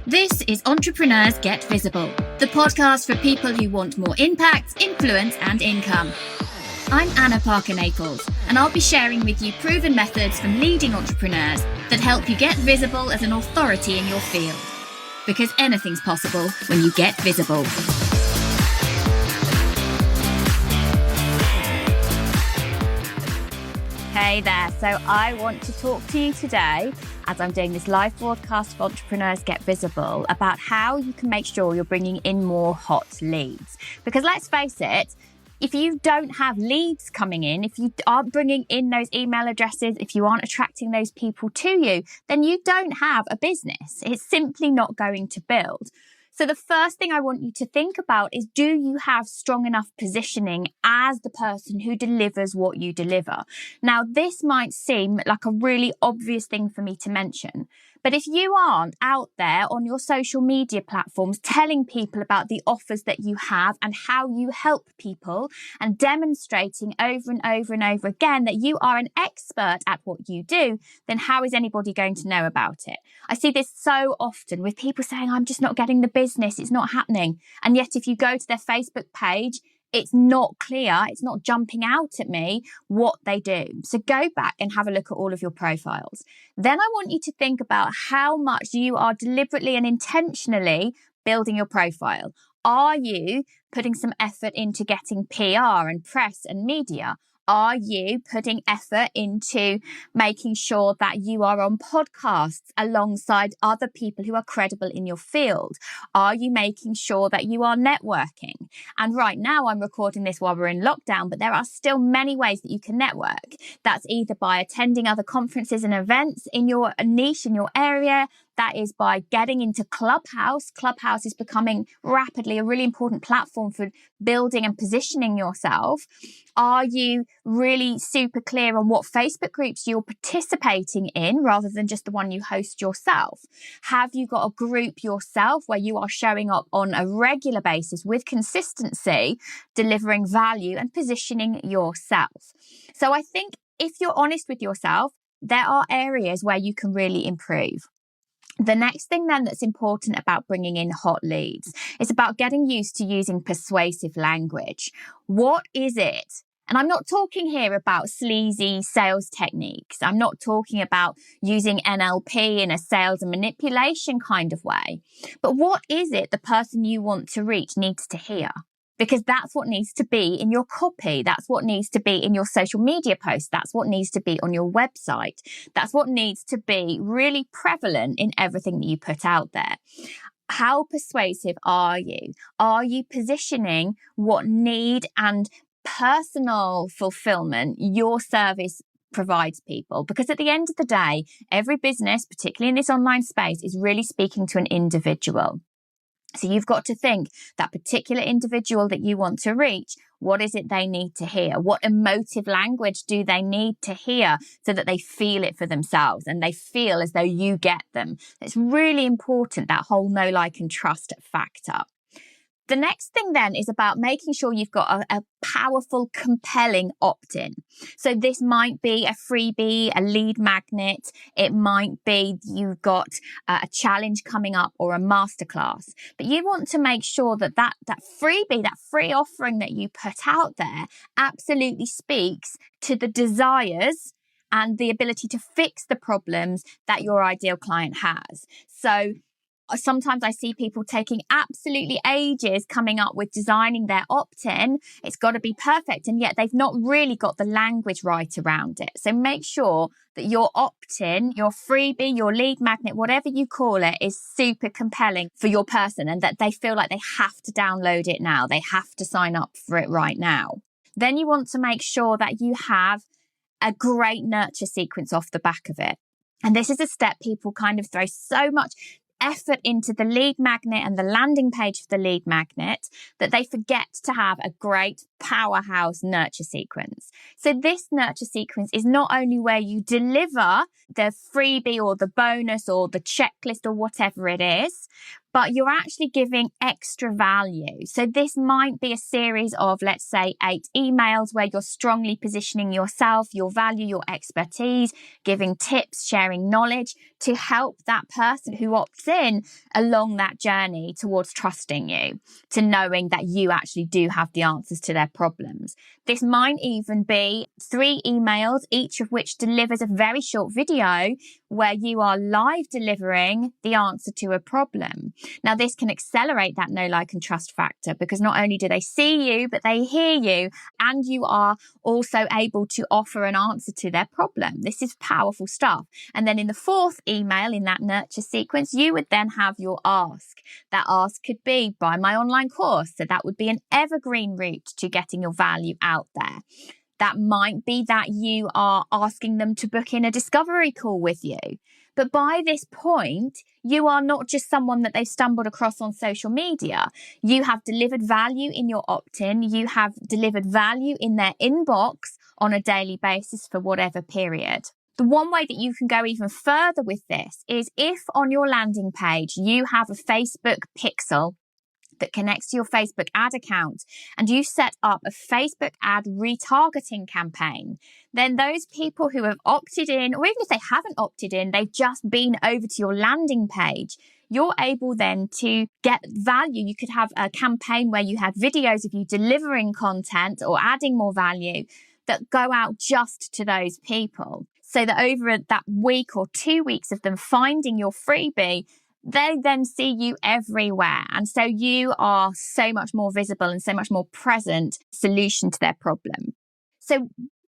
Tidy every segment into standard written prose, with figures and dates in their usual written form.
This is Entrepreneurs Get Visible, the podcast for people who want more impact, influence, and income. I'm Anna Parker-Naples, and I'll be sharing with you proven methods from leading entrepreneurs that help you get visible as an authority in your field. Because anything's possible when you get visible. Hey there, so I want to talk to you today, as I'm doing this live broadcast for Entrepreneurs Get Visible, about how you can make sure you're bringing in more hot leads. Because let's face it, if you don't have leads coming in, if you aren't bringing in those email addresses, if you aren't attracting those people to you, then you don't have a business. It's simply not going to build. So the first thing I want you to think about is, do you have strong enough positioning as the person who delivers what you deliver? Now, this might seem like a really obvious thing for me to mention, but if you aren't out there on your social media platforms telling people about the offers that you have and how you help people and demonstrating over and over and over again that you are an expert at what you do, then how is anybody going to know about it? I see this so often with people saying, I'm just not getting the business, it's not happening. And yet if you go to their Facebook page, it's not clear, it's not jumping out at me what they do. So go back and have a look at all of your profiles. Then I want you to think about how much you are deliberately and intentionally building your profile. Are you putting some effort into getting PR and press and media? Are you putting effort into making sure that you are on podcasts alongside other people who are credible in your field? Are you making sure that you are networking? And right now I'm recording this while we're in lockdown, but there are still many ways that you can network. That's either by attending other conferences and events in your niche, in your area. That is by getting into Clubhouse. Clubhouse is becoming rapidly a really important platform for building and positioning yourself. Are you really super clear on what Facebook groups you're participating in rather than just the one you host yourself? Have you got a group yourself where you are showing up on a regular basis with consistency, delivering value and positioning yourself? So I think if you're honest with yourself, there are areas where you can really improve. The next thing then that's important about bringing in hot leads is about getting used to using persuasive language. What is it? And I'm not talking here about sleazy sales techniques. I'm not talking about using NLP in a sales and manipulation kind of way. But what is it the person you want to reach needs to hear? Because that's what needs to be in your copy. That's what needs to be in your social media posts. That's what needs to be on your website. That's what needs to be really prevalent in everything that you put out there. How persuasive are you? Are you positioning what need and personal fulfillment your service provides people? Because at the end of the day, every business, particularly in this online space, is really speaking to an individual. So you've got to think that particular individual that you want to reach, what is it they need to hear? What emotive language do they need to hear so that they feel it for themselves and they feel as though you get them? It's really important, that whole know, like and trust factor. The next thing then is about making sure you've got a powerful, compelling opt-in. So this might be a freebie, a lead magnet. It might be you've got a challenge coming up or a masterclass. But you want to make sure that freebie, that free offering that you put out there absolutely speaks to the desires and the ability to fix the problems that your ideal client has. So sometimes I see people taking absolutely ages coming up with designing their opt-in. It's got to be perfect, and yet they've not really got the language right around it. So make sure that your opt-in, your freebie, your lead magnet, whatever you call it, is super compelling for your person and that they feel like they have to download it now. They have to sign up for it right now. Then you want to make sure that you have a great nurture sequence off the back of it. And this is a step people kind of throw so much effort into the lead magnet and the landing page for the lead magnet that they forget to have a great powerhouse nurture sequence. So this nurture sequence is not only where you deliver the freebie or the bonus or the checklist or whatever it is, but you're actually giving extra value. So this might be a series of, let's say, 8 emails where you're strongly positioning yourself, your value, your expertise, giving tips, sharing knowledge to help that person who opts in along that journey towards trusting you, to knowing that you actually do have the answers to their problems. This might even be 3 emails, each of which delivers a very short video where you are live delivering the answer to a problem. Now, this can accelerate that know, like, and trust factor, because not only do they see you, but they hear you, and you are also able to offer an answer to their problem. This is powerful stuff. And then in the 4th email, in that nurture sequence, you would then have your ask. That ask could be, buy my online course. So that would be an evergreen route to getting your value out there. That might be that you are asking them to book in a discovery call with you. But by this point, you are not just someone that they've stumbled across on social media. You have delivered value in your opt-in. You have delivered value in their inbox on a daily basis for whatever period. The one way that you can go even further with this is if on your landing page you have a Facebook pixel that connects to your Facebook ad account and you set up a Facebook ad retargeting campaign, then those people who have opted in, or even if they haven't opted in, they've just been over to your landing page, you're able then to get value. You could have a campaign where you had videos of you delivering content or adding more value that go out just to those people, so that over that week or 2 weeks of them finding your freebie, they then see you everywhere. And so you are so much more visible and so much more present solution to their problem. So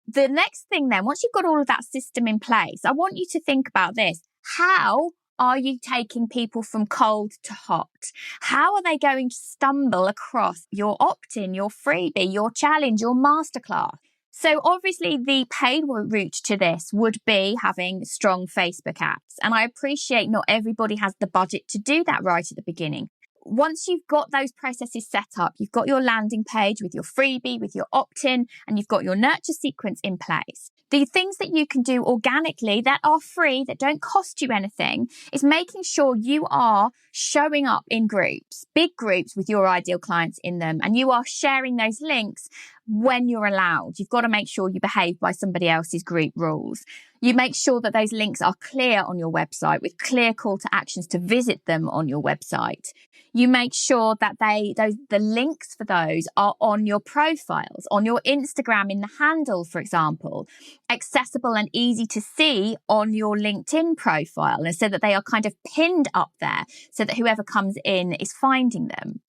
the next thing then, once you've got all of that system in place, I want you to think about this. How are you taking people from cold to hot? How are they going to stumble across your opt-in, your freebie, your challenge, your masterclass? So obviously the paid route to this would be having strong Facebook ads. And I appreciate not everybody has the budget to do that right at the beginning. Once you've got those processes set up, you've got your landing page with your freebie, with your opt-in, and you've got your nurture sequence in place. The things that you can do organically that are free, that don't cost you anything, is making sure you are showing up in groups, big groups with your ideal clients in them, and you are sharing those links when you're allowed. You've got to make sure you behave by somebody else's group rules. You make sure that those links are clear on your website with clear call to actions to visit them on your website. You make sure that the links for those are on your profiles, on your Instagram in the handle, for example, accessible and easy to see on your LinkedIn profile, and so that they are kind of pinned up there so that whoever comes in is finding them.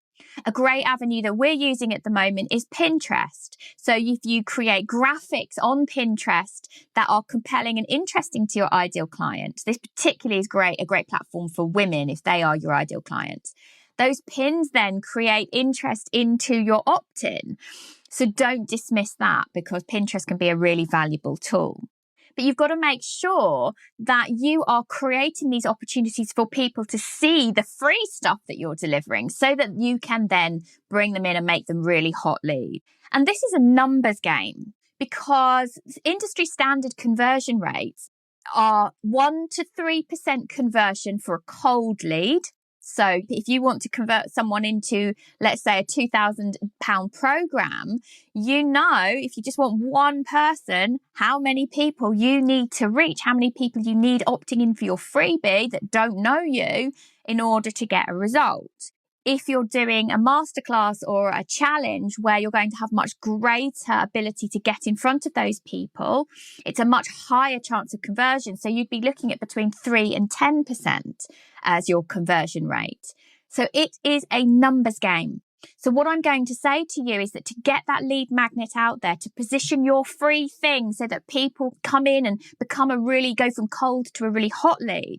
A great avenue that we're using at the moment is Pinterest. So if you create graphics on Pinterest that are compelling and interesting to your ideal client, this particularly is a great platform for women if they are your ideal clients. Those pins then create interest into your opt-in. So don't dismiss that, because Pinterest can be a really valuable tool. But you've got to make sure that you are creating these opportunities for people to see the free stuff that you're delivering, so that you can then bring them in and make them really hot lead. And this is a numbers game, because industry standard conversion rates are 1 to 3% conversion for a cold lead. So if you want to convert someone into, let's say, a £2,000 program, you know, if you just want one person, how many people you need to reach, how many people you need opting in for your freebie that don't know you in order to get a result. If you're doing a masterclass or a challenge where you're going to have much greater ability to get in front of those people, it's a much higher chance of conversion. So you'd be looking at between 3 and 10% as your conversion rate. So it is a numbers game. So what I'm going to say to you is that to get that lead magnet out there, to position your free thing so that people come in and go from cold to a really hot lead,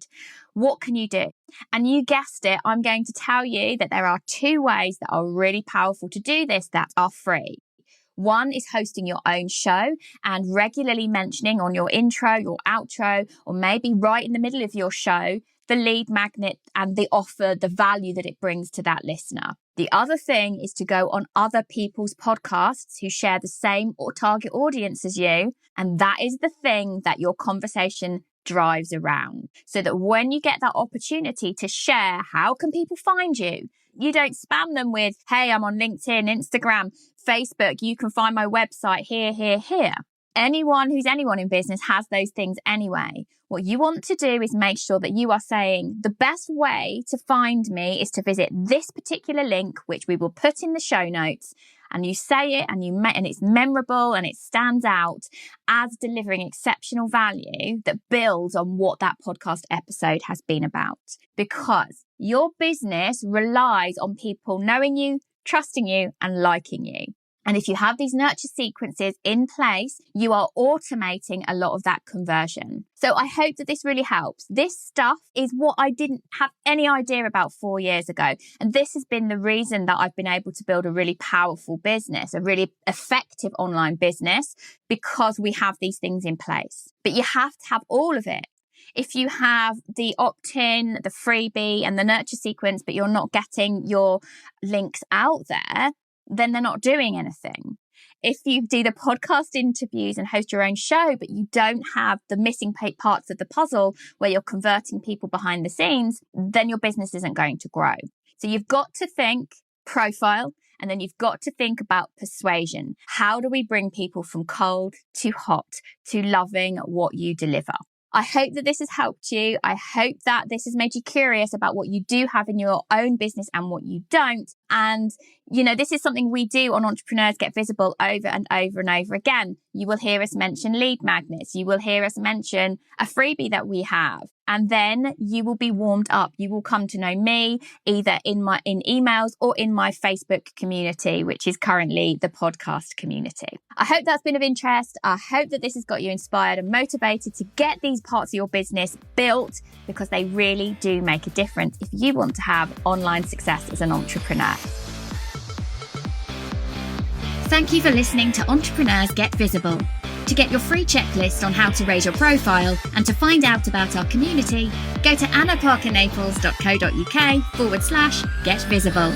what can you do? And you guessed it, I'm going to tell you that there are 2 ways that are really powerful to do this that are free. One is hosting your own show and regularly mentioning on your intro, your outro, or maybe right in the middle of your show, the lead magnet and the offer, the value that it brings to that listener. The other thing is to go on other people's podcasts who share the same or target audience as you. And that is the thing that your conversation drives around, so that when you get that opportunity to share, how can people find you? You don't spam them with, hey, I'm on LinkedIn, Instagram, Facebook. You can find my website here, here, here. Anyone who's anyone in business has those things anyway. What you want to do is make sure that you are saying the best way to find me is to visit this particular link, which we will put in the show notes. And you say it and and it's memorable and it stands out as delivering exceptional value that builds on what that podcast episode has been about. Because your business relies on people knowing you, trusting you, and liking you. And if you have these nurture sequences in place, you are automating a lot of that conversion. So I hope that this really helps. This stuff is what I didn't have any idea about 4 years ago. And this has been the reason that I've been able to build a really powerful business, a really effective online business, because we have these things in place. But you have to have all of it. If you have the opt-in, the freebie, and the nurture sequence, but you're not getting your links out there, then they're not doing anything. If you do the podcast interviews and host your own show, but you don't have the missing parts of the puzzle where you're converting people behind the scenes, then your business isn't going to grow. So you've got to think profile, and then you've got to think about persuasion. How do we bring people from cold to hot to loving what you deliver? I hope that this has helped you. I hope that this has made you curious about what you do have in your own business and what you don't. And, you know, this is something we do on Entrepreneurs Get Visible over and over and over again. You will hear us mention lead magnets. You will hear us mention a freebie that we have. And then you will be warmed up. You will come to know me either in emails or in my Facebook community, which is currently the podcast community. I hope that's been of interest. I hope that this has got you inspired and motivated to get these parts of your business built, because they really do make a difference if you want to have online success as an entrepreneur. Thank you for listening to Entrepreneurs Get Visible. To get your free checklist on how to raise your profile and to find out about our community, go to annaparkernaples.co.uk/get visible.